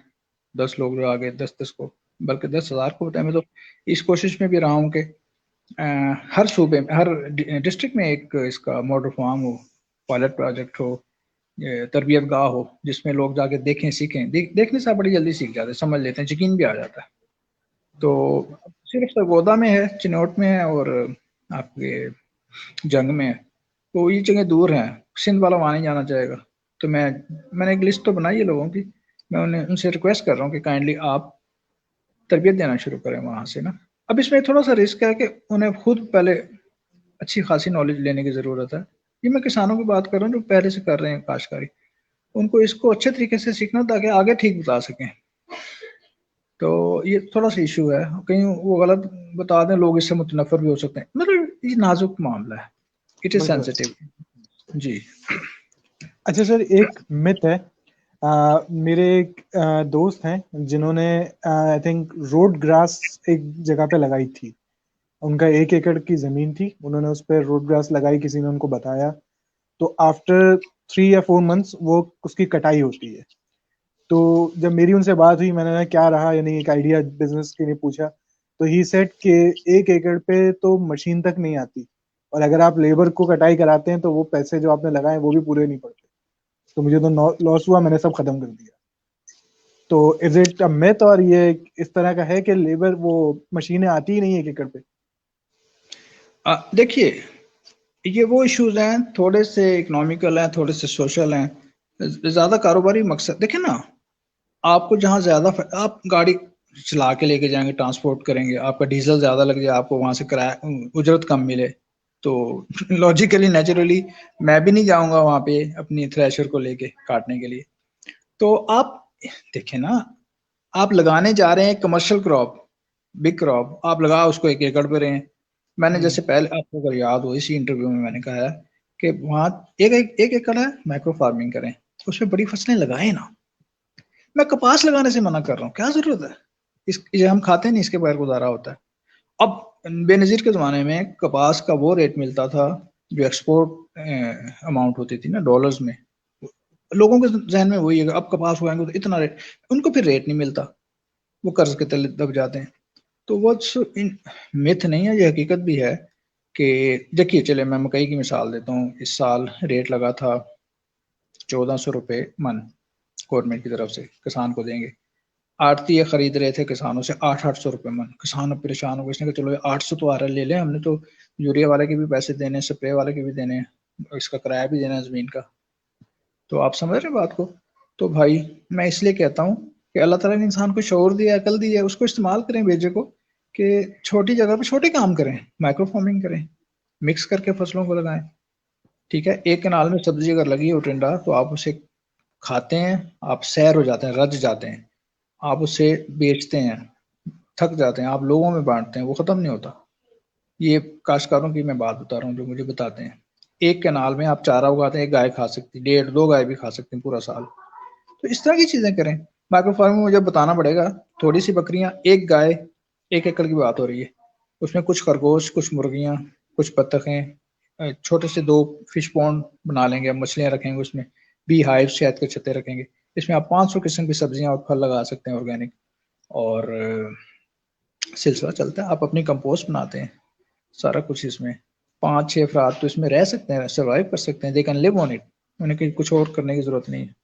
10 लोग जो आगे 10-10 को, बल्कि 10,000 को बताएं। मैं तो इस कोशिश में भी रहा हूँ कि हर सूबे में, हर डिस्ट्रिक्ट में एक इसका मॉडल फार्म हो, पायलट प्रोजेक्ट हो, तरबियत गाह हो, जिसमें लोग जाके देखें, सीखें। देखने से आप बड़ी जल्दी सीख जाते हैं, समझ लेते हैं, यकीन भी आ जाता है। तो सिर्फ सरगोदा में है, चिनौट में है, और आपके जंग में है। तो ये जगह दूर हैं, सिंध वाला वहाँ नहीं जाना चाहेगा। तो मैंने एक लिस्ट तो बनाई है लोगों की, मैं उनसे रिक्वेस्ट कर रहा हूँ कि काइंडली आप तरबियत देना शुरू करें वहाँ से ना। अब इसमें थोड़ा सा रिस्क है कि उन्हें खुद पहले अच्छी खासी नॉलेज लेने की ज़रूरत है। ये मैं किसानों की बात कर रहा हूँ जो पहले से कर रहे हैं काश्तकारी, उनको इसको अच्छे तरीके से सीखना ताकि आगे ठीक बता सकें। तो ये थोड़ा सा इशू है, कहीं वो गलत बता दें लोग इससे मुतनफ़र भी हो सकते हैं, मतलब ये नाजुक मामला है, इट इज़ बिल्कुल। सेंसिटिव जी। अच्छा सर, एक मिथ है, मेरे एक दोस्त हैं जिन्होंने आई थिंक रोड ग्रास एक जगह पे लगाई थी। उनका 1 एकड़ की जमीन थी, उन्होंने उस पर रोड ग्रास लगाई, किसी ने उनको बताया। तो आफ्टर 3 या 4 मंथ्स वो उसकी कटाई होती है। तो जब मेरी उनसे बात हुई, मैंने कहा क्या रहा, यानी एक आइडिया बिजनेस के लिए पूछा, तो ही सेड कि 1 एकड़ पे तो मशीन तक नहीं आती, और अगर आप लेबर को कटाई कराते हैं तो वो पैसे जो आपने लगाए वो भी पूरे नहीं पड़ते। तो मुझे तो लॉस हुआ, मैंने सब खत्म कर दिया। तो इज इट अ मिथ, और ये इस तरह का है कि लेबर वो मशीनें आती ही नहीं 1 एकड़ पे? देखिए, ये वो इश्यूज हैं, थोड़े से इकोनॉमिकल हैं, थोड़े से सोशल हैं, ज़्यादा कारोबारी मकसद देखें ना। आपको जहाँ ज़्यादा आप गाड़ी चला के लेके जाएंगे, ट्रांसपोर्ट करेंगे, आपका डीजल ज़्यादा लग जाए, आपको वहाँ से किराया उजरत कम मिले, तो लॉजिकली नेचुरली मैं भी नहीं जाऊंगा वहाँ पे अपनी थ्रेशर को लेके काटने के लिए। तो आप देखें ना, आप लगाने जा रहे हैं कमर्शियल क्रॉप, बिग क्रॉप, आप लगा उसको 1 एकड़ पे रहे हैं। मैंने जैसे पहले आपको अगर याद हो इसी इंटरव्यू में मैंने कहा है कि वहाँ एक एकड़ है, माइक्रो फार्मिंग करें, उसमें बड़ी फसलें लगाए ना। मैं कपास लगाने से मना कर रहा हूँ, क्या जरूरत है, ये हम खाते नहीं, इसके बगैर गुजारा होता है। अब बेनजीर के ज़माने में कपास का वो रेट मिलता था जो एक्सपोर्ट अमाउंट होती थी ना डॉलर्स में, लोगों के जहन में वही है अब कपास उगाएंगे तो इतना रेट, उनको फिर रेट नहीं मिलता, वो कर्ज के तले दब जाते हैं। तो वो मिथ नहीं है, ये हकीकत भी है कि देखिए, चले मैं मकई की मिसाल देता हूँ, इस साल रेट लगा था 1400 रुपये मन, गवर्नमेंट की तरफ से किसान को देंगे। आड़ती ये खरीद रहे थे किसानों से 800-800 रुपये मन। किसान अब परेशान हो गए, इसने कहा चलो 800 तो आ रहा ले लें, हमने तो यूरिया वाले के भी पैसे देने, स्प्रे वाले के भी देने, इसका किराया भी देना है ज़मीन का। तो आप समझ रहे बात को। तो भाई मैं इसलिए कहता हूँ कि अल्लाह ताला ने इंसान को शऊर दिया, अकल दी है, उसको इस्तेमाल करें बेजे को, कि छोटी जगह पे छोटे काम करें, माइक्रो फार्मिंग करें, मिक्स करके फसलों को लगाएं। ठीक है, एक कनाल में सब्जी अगर लगी हो टिंडा, तो आप उसे खाते हैं, आप सैर हो जाते हैं, रज जाते हैं, आप उसे बेचते हैं, थक जाते हैं, आप लोगों में बांटते हैं, वो खत्म नहीं होता। ये काश्तकारों की मैं बात बता रहा हूँ जो मुझे बताते हैं। एक कैनाल में आप चारा उगाते हैं, एक गाय खा सकती, 1.5-2 गाय भी खा सकती हैं पूरा साल। तो इस तरह की चीजें करें। माइक्रो फार्मिंग मुझे बताना पड़ेगा, थोड़ी सी बकरियां, एक गाय, 1 एकड़ की बात हो रही है, उसमें कुछ खरगोश, कुछ मुर्गियां, कुछ बत्तखें, छोटे से 2 फिश पॉन्ड बना लेंगे, मछलियां रखेंगे उसमें, बी हाइव, शहद के छत्ते रखेंगे, इसमें आप 500 किस्म की सब्जियां और फल लगा सकते हैं ऑर्गेनिक, और सिलसिला चलता है। आप अपनी कंपोस्ट बनाते हैं, सारा कुछ इसमें, 5-6 अफराद तो इसमें रह सकते हैं, सर्वाइव कर सकते हैं, they can live on it, उन्हें कुछ और करने की जरूरत नहीं है।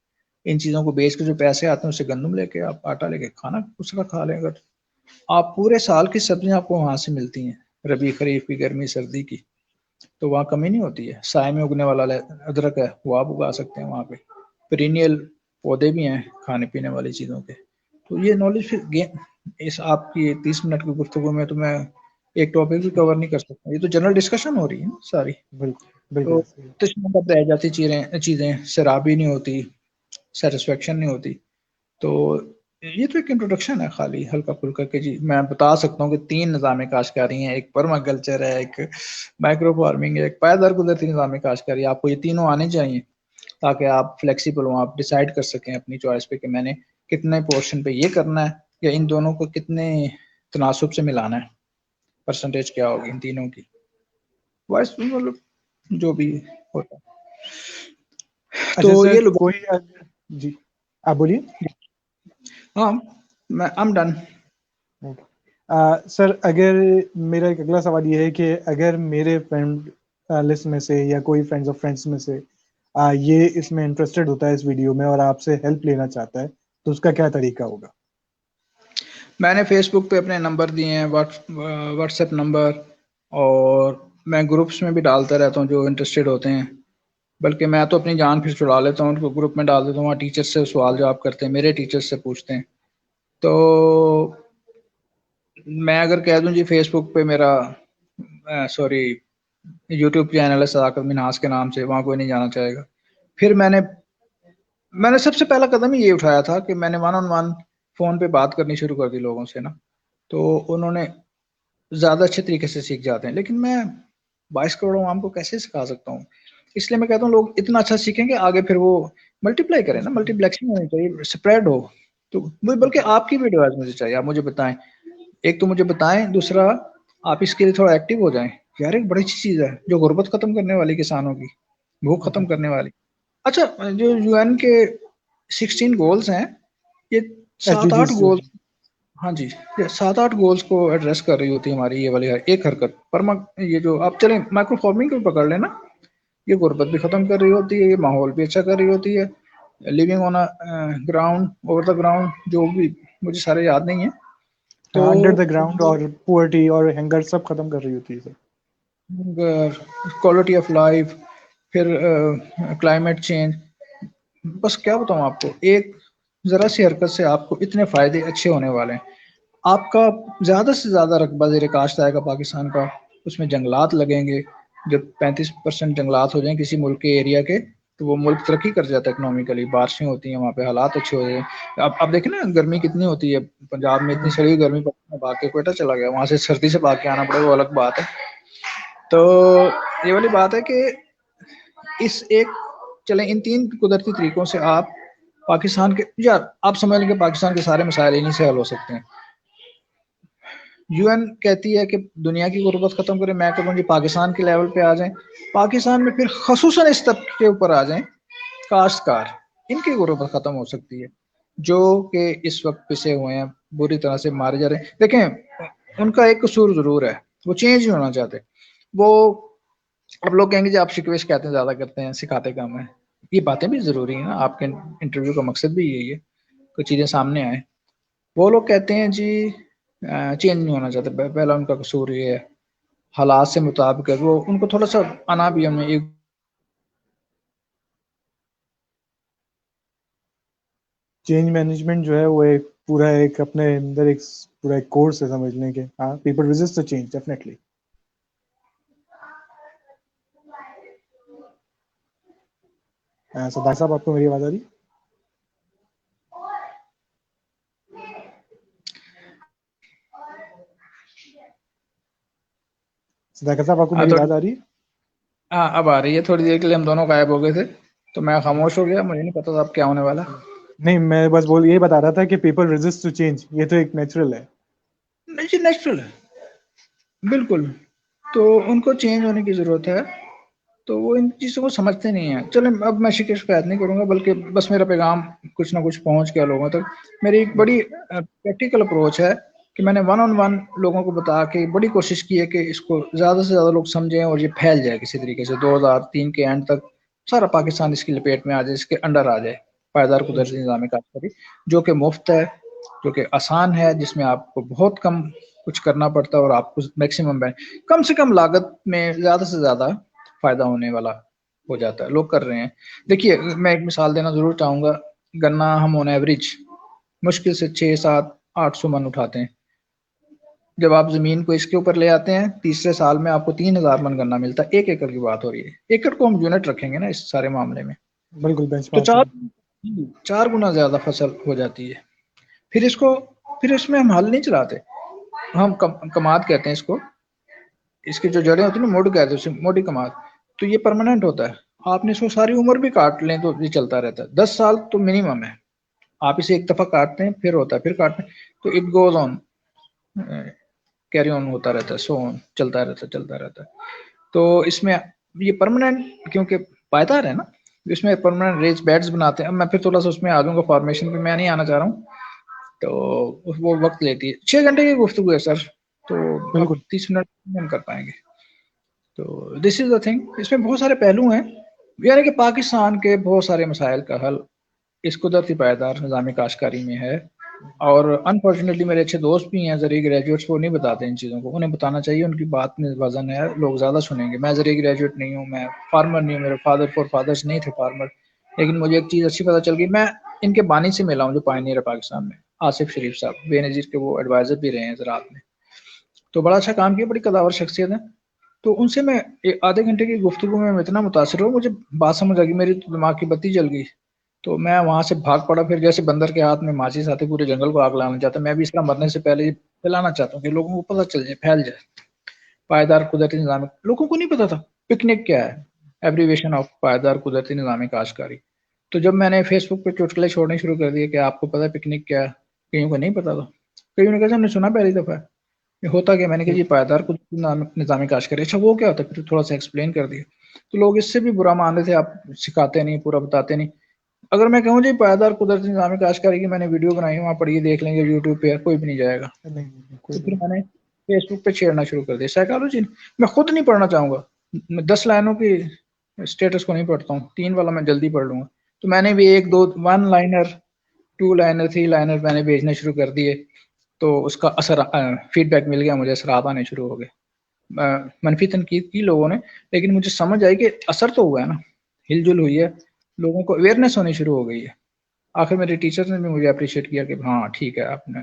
इन चीज़ों को बेच के जो पैसे आते हैं उससे गंदम लेके आप आटा लेके खाना उसका खा लें। अगर आप पूरे साल की सब्जियां आपको वहां से मिलती हैं, रबी खरीफ की, गर्मी सर्दी की, तो वहाँ कमी नहीं होती है। साय में उगने वाला अदरक है, वो आप उगा सकते हैं वहाँ पे, पेरिनियल पौधे भी हैं खाने पीने वाली चीज़ों के। तो ये नॉलेज फिर गेन, इस आपकी 30 मिनट की गुफ्तगू में तो मैं एक टॉपिक भी कवर नहीं कर सकता, ये तो जनरल डिस्कशन हो रही है ना सारी। बिल्कुल तो बिल्कुल सही। तशमीत रह जाती चीज़ें, शराबी नहीं होती, सेटिस्फेक्शन नहीं होती। तो ये तो एक इंट्रोडक्शन है खाली हल्का फुल्का के जी। मैं बता सकता हूँ कि 3 निज़ाम काश्तकारी हैं, एक परमाकल्चर है, एक माइक्रो फार्मिंग है, एक पायदार कुदरती निज़ाम काश्तकारी। आपको ये तीनों आने चाहिए ताकि आप फ्लेक्सिबल हो, आप डिसाइड कर सकें अपनी चॉइस पे कि मैंने कितने पोर्शन पे ये करना है, या इन दोनों को कितने तनासुब से मिलाना है, परसेंटेज क्या होगी इन तीनों की, वॉइस मतलब जो भी होता है। तो अच्छा सर, ये लोग, कोई जी, आप बोलिए। हाँ, मैं आई एम डन। सर, अगर मेरा एक अगला सवाल ये है कि अगर मेरे फ्रेंड लिस्ट में से या कोई फ्रेंड्स ऑफ फ्रेंड्स में से ये इसमें इंटरेस्टेड होता है इस वीडियो में और आपसे हेल्प लेना चाहता है, तो उसका क्या तरीका होगा? मैंने फेसबुक पे अपने नंबर दिए हैं, व्हाट्सएप नंबर, और मैं ग्रुप्स में भी डालता रहता हूँ जो इंटरेस्टेड होते हैं। बल्कि मैं तो अपनी जान फिर छुड़ा लेता हूँ, उनको ग्रुप में डाल देता हूँ, वहाँ टीचर से सवाल जवाब करते हैं, मेरे टीचर से पूछते हैं। तो मैं अगर कह दूं जी फेसबुक पे मेरा सॉरी यूट्यूब चैनल है सदाकत मिन्हास के नाम से, वहाँ कोई नहीं जाना चाहेगा। फिर मैंने सबसे पहला कदम ही ये उठाया था कि मैंने वन ऑन वन फोन पे बात करनी शुरू कर दी लोगों से ना, तो उन्होंने ज्यादा अच्छे तरीके से सीख जाते हैं। लेकिन मैं 22 करोड़ आवाम को कैसे सिखा सकता हूँ? इसलिए मैं कहता हूँ लोग इतना अच्छा सीखेंगे आगे, फिर वो मल्टीप्लाई करें ना, मल्टीप्लेक्सिंग होनी चाहिए, स्प्रेड हो। तो बल्कि आपकी भी एडवाइस मुझे चाहिए, आप मुझे बताएं। एक तो मुझे बताएं, दूसरा आप इसके लिए थोड़ा एक्टिव हो जाएं। यार एक बड़ी अच्छी चीज है जो गुर्बत खत्म करने वाली, किसानों की भूख खत्म करने वाली। अच्छा, जो यूएन के 16 गोल्स हैं, ये सात आठ SDGs जो गोल्स, है। हाँ जी, ये 7-8 गोल्स को एड्रेस कर रही होती है हमारी ये वाली एक हरकत। ये जो आप चलें माइक्रो फार्मिंग को पकड़ लेना, ये गुर्बत भी खत्म कर रही होती है, ये माहौल भी अच्छा कर रही होती है, living on a ground, over the ground, जो भी मुझे सारे याद नहीं है। तो अंडर द ग्राउंड और पुअर्टी और हैंगर सब खत्म कर रही होती है सर। क्वालिटी ऑफ लाइफ, फिर क्लाइमेट चेंज, बस क्या बताऊं आपको, एक जरा सी हरकत से आपको इतने फायदे अच्छे होने वाले हैं। आपका ज्यादा से ज्यादा रकबा ज़ेरे काश्त आएगा पाकिस्तान का, उसमें जंगलात लगेंगे। जब 35% जंगलात हो जाएं किसी मुल्क के एरिया के, तो वो मुल्क तरक्की कर जाता है इकोनॉमिकली, बारिशें होती हैं वहाँ पे, हालात अच्छे हो जाए। अब देखें ना गर्मी कितनी होती है पंजाब में, इतनी सड़ी गर्मी पड़ती है, भाग के कोयटा चला गया, वहां से सर्दी से भाग के आना पड़े, वो अलग बात है। तो ये वाली बात है कि इस एक चले इन 3 कुदरती तरीकों से आप पाकिस्तान के, यार आप समझ लेंगे पाकिस्तान के सारे मसाइल इन्हीं से हल हो सकते हैं। यूएन कहती है कि दुनिया की गुर्बत खत्म करें, मैं कहूँ जी पाकिस्तान के लेवल पे आ जाएं, पाकिस्तान में फिर खसूसन इस तबके के ऊपर आ जाएं, काश्तकार, इनकी गुर्बत खत्म हो सकती है, जो कि इस वक्त पिसे हुए हैं, बुरी तरह से मारे जा रहे हैं। देखें उनका एक कसूर जरूर है, वो चेंज नहीं होना चाहते। वो अब लोग कहेंगे जी आप शिकवे शिकायतें ज्यादा करते हैं, सिखाते कम है। ये बातें भी जरूरी है ना, आपके इंटरव्यू का मकसद भी यही है, कुछ चीजें सामने आए। वो लोग कहते हैं जी चेंज नहीं होना चाहते, पहला उनका कसूर ये है, हालात से मुताबिक है, वो उनको थोड़ा सा आना भी हमें एक चेंज मैनेजमेंट जो है वो एक पूरा एक अपने अंदर एक पूरा एक कोर्स है समझने के। हाँ, people resist the change definitely. सरदार साहब, आपको मेरी आवाज आ रही है? सदाकत साहब, आपको मेरी थोड़ी, आवाज आ रही है? हाँ अब आ रही है। थोड़ी देर के लिए हम दोनों गायब हो गए थे, तो मैं खामोश हो गया, मुझे नहीं पता था अब क्या होने वाला। नहीं, मैं बस बोल यही बता रहा था कि पीपल रेजिस्ट टू चेंज, ये तो एक नेचुरल है। नहीं जी नेचुरल है, बिल्कुल। तो उनको चेंज होने की जरूरत है, तो वो इन चीज़ों को समझते नहीं है। चलो अब मैं शिकायत नहीं करूंगा, बल्कि बस मेरा पैगाम कुछ ना कुछ पहुंच गया लोगों तक। मेरी एक बड़ी प्रैक्टिकल अप्रोच है कि मैंने वन ऑन वन लोगों को बता के बड़ी कोशिश की है कि इसको ज़्यादा से ज़्यादा लोग समझें और ये फैल जाए किसी तरीके से, 2003 के एंड तक सारा पाकिस्तान इसकी लपेट में आ जाए, इसके अंडर आ जाए, पायदार कुदरती निज़ाम काश्तकारी, जो कि मुफ्त है, जो कि आसान है, जिसमें आपको बहुत कम कुछ करना पड़ता है और आपको मैक्सिमम कम से कम लागत में ज़्यादा से ज़्यादा फायदा होने वाला हो जाता है, लोग कर रहे हैं। देखिए मैं एक मिसाल देना जरूर चाहूंगा, गन्ना हम ऑन एवरेज मुश्किल से 6, 7, 800 मन उठाते हैं। जब आप जमीन को इसके ऊपर ले आते हैं, तीसरे साल में आपको 3000 मन गन्ना मिलता है। 1 एकड़ की बात हो रही है, एकड़ को हम यूनिट रखेंगे ना इस सारे मामले में, बिल्कुल तो बेंचमार्क चार है। 4 गुना ज्यादा फसल हो जाती है। फिर इसमें हम हल नहीं चलाते, हम कमाद कहते हैं इसको, इसकी जो जड़ें होती है ना, मुड कहते हैं उसे, मोटी कमाद। तो ये परमानेंट होता है, आपने इसको सारी उम्र भी काट लें तो ये चलता रहता है, 10 साल तो मिनिमम है। आप इसे एक दफा काटते हैं, फिर होता है, फिर काटते हैं, तो it goes on, carry on होता रहता है, सो ऑन, चलता रहता है। तो इसमें ये परमानेंट क्योंकि पायदार है ना, इसमें परमानेंट रेज बेड्स बनाते हैं। अब मैं फिर थोड़ा सा उसमें आ जाऊंगा, फॉर्मेशन पे मैं नहीं आना चाह रहा हूँ, तो वो वक्त लेती है। 6 घंटे की गुफ्तगू है सर, तो अब बिल्कुल। 30 मिनट हम कर पाएंगे। तो दिस इज द थिंग, इसमें बहुत सारे पहलू हैं, यानी कि पाकिस्तान के बहुत सारे मसाइल का हल इस कुदरती पायदार निज़ाम काश्तकारी में है, और अनफॉर्चुनेटली मेरे अच्छे दोस्त भी हैं जरिए ग्रेजुएट्स, वो नहीं बताते इन चीज़ों को, उन्हें बताना चाहिए, उनकी बात में वजन है, लोग ज़्यादा सुनेंगे। मैं जरिए ग्रेजुएट नहीं हूँ, मैं फार्मर नहीं हूँ, मेरे फादर फोर फादर्स नहीं थे फार्मर, लेकिन मुझे एक चीज़ अच्छी पता चल गई। मैं इनके बानी से मिला हूँ जो पायनियर है पाकिस्तान में, आसिफ शरीफ साहब, बेनज़ीर के वो एडवाइज़र भी रहे हैं ज़राअत में, तो बड़ा अच्छा काम किया, बड़ी कदावर शख्सियत है। तो उनसे मैं आधे घंटे की गुफ्तगू में मैं इतना मुतासिर हुआ, मुझे बात समझ आ गई, मेरी तो दिमाग की बत्ती जल गई। तो मैं वहां से भाग पड़ा, फिर जैसे बंदर के हाथ में माचिस आते पूरे जंगल को आग लगाना चाहता, मैं भी इसका मरने से पहले फैलाना चाहता हूँ कि लोगों को पता चल जाए, फैल जाए। पायदार कुदरती निज़ाम, लोगों को नहीं पता था पिकनिक क्या है, एब्रीवेशन ऑफ पायदार कुदरती निज़ाम काश्तकारी। तो जब मैंने फेसबुक पे चुटकुले छोड़ने शुरू कर दिए कि आपको पता है पिकनिक क्या है, कईयों को नहीं पता था, कईयों ने कहा हमने सुना पहली दफा, ये होता क्या? मैंने कहा ये पायदार कुदरती निज़ाम काश्तकारी। अच्छा वो क्या होता है? फिर थोड़ा सा एक्सप्लेन कर दिया। तो लोग इससे भी बुरा मान रहे थे, आप सिखाते नहीं, पूरा बताते नहीं। अगर मैं कहूँ जी पायदार कुदरती निज़ाम काश्तकारी की मैंने वीडियो बनाई है, वहाँ पढ़िए देख लेंगे यूट्यूब पे, कोई भी नहीं जाएगा। नहीं, कोई तो फिर नहीं। मैंने फेसबुक पे छेड़ना शुरू कर दिया साइकोलॉजी। मैं खुद नहीं पढ़ना चाहूंगा, मैं 10 लाइनों की स्टेटस को नहीं पढ़ता हूँ, 3 वाला मैं जल्दी पढ़ लूंगा। तो मैंने भी एक दो 1 लाइनर 2 लाइनर 3 लाइनर मैंने भेजने शुरू कर दिए। तो उसका असर फीडबैक मिल गया मुझे, असरात आने शुरू हो गए, मनफी तनकीद की लोगों ने, लेकिन मुझे समझ आई कि असर तो हुआ है ना, हिलजुल हुई है, लोगों को अवेयरनेस होनी शुरू हो गई है। आखिर मेरे टीचर्स ने भी मुझे अप्रिशिएट किया कि हाँ ठीक है, आपने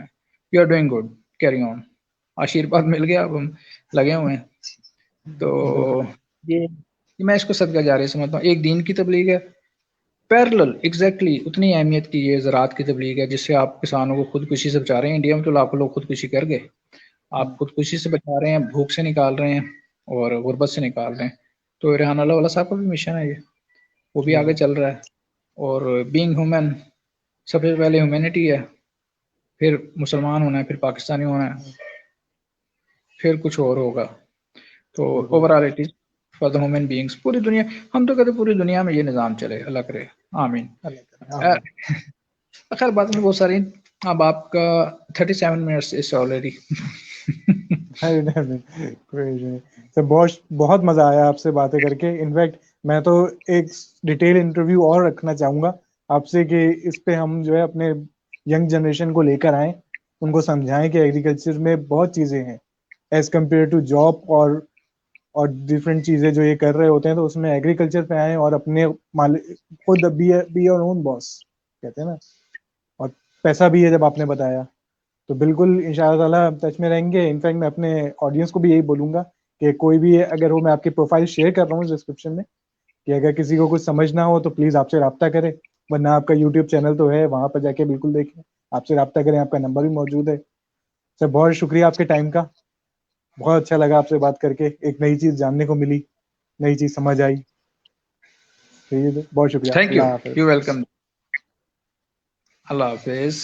you are doing good, carry on. आशीर्वाद मिल गया, अब हम लगे हुए हैं। तो बिल्कुल। ये मैं इसको सदका जारी समझता हूँ, एक दीन की तबलीग है, पैरेलल एग्जैक्टली उतनी अहमियत की ये ज़राअत की तबलीग है, जिससे आप किसानों को खुदकुशी से बचा रहे हैं। इंडिया में तो लाखों लोग खुदकुशी कर गए, आप खुदकुशी से बचा रहे हैं, भूख से निकाल रहे हैं और गुर्बत से निकाल रहे हैं। तो रेहान अल्लाह साहब का भी मिशन है ये, वो भी आगे बिल्कुल। चल रहा है। और बीइंग ह्यूमन, सबसे पहले ह्यूमैनिटी है, फिर मुसलमान होना है, फिर पाकिस्तानी होना है, फिर कुछ और होगा। तो बिल्कुल। Overall it is for the human beings, पूरी दुनिया, हम तो कहते पूरी दुनिया में ये निज़ाम चले, अल्लाह करे, आमीन। अल्लाह करे, आमीन। खैर बात में बहुत सारी, अब आपका 37 मिनट्स इज ऑलरेडी। नहीं, नहीं, नहीं, कोई नहीं। तो बहुत बहुत मजा आया आपसे बातें करके। इनफैक्ट मैं तो एक डिटेल इंटरव्यू और रखना चाहूंगा आपसे कि इस पे हम जो है अपने यंग जनरेशन को लेकर आए, उनको समझाएं कि एग्रीकल्चर में बहुत चीजें हैं एज कम्पेयर टू जॉब, और डिफरेंट चीजें जो ये कर रहे होते हैं, तो उसमें एग्रीकल्चर पे आए और अपने मालिक, खुद बी योर ओन बॉस कहते हैं ना। और पैसा भी है जब आपने बताया, तो बिल्कुल इंशाल्लाह ताला टच में रहेंगे। इनफैक्ट मैं अपने ऑडियंस को भी यही बोलूंगा कि कोई भी अगर हो, मैं आपकी प्रोफाइल शेयर कर रहा हूँ डिस्क्रिप्शन में, कि अगर किसी को कुछ समझना हो तो प्लीज़ आपसे रब्ता करें, वरना आपका यूट्यूब चैनल तो है, वहां पर जाके बिल्कुल देखें, आपसे रब्ता करें, आपका नंबर भी मौजूद है। सर बहुत शुक्रिया आपके टाइम का, बहुत अच्छा लगा आपसे बात करके, एक नई चीज़ जानने को मिली, नई चीज़ समझ आई। ठीक है, बहुत शुक्रिया, thank you, Allah you Hafiz. Welcome, Allah Hafiz.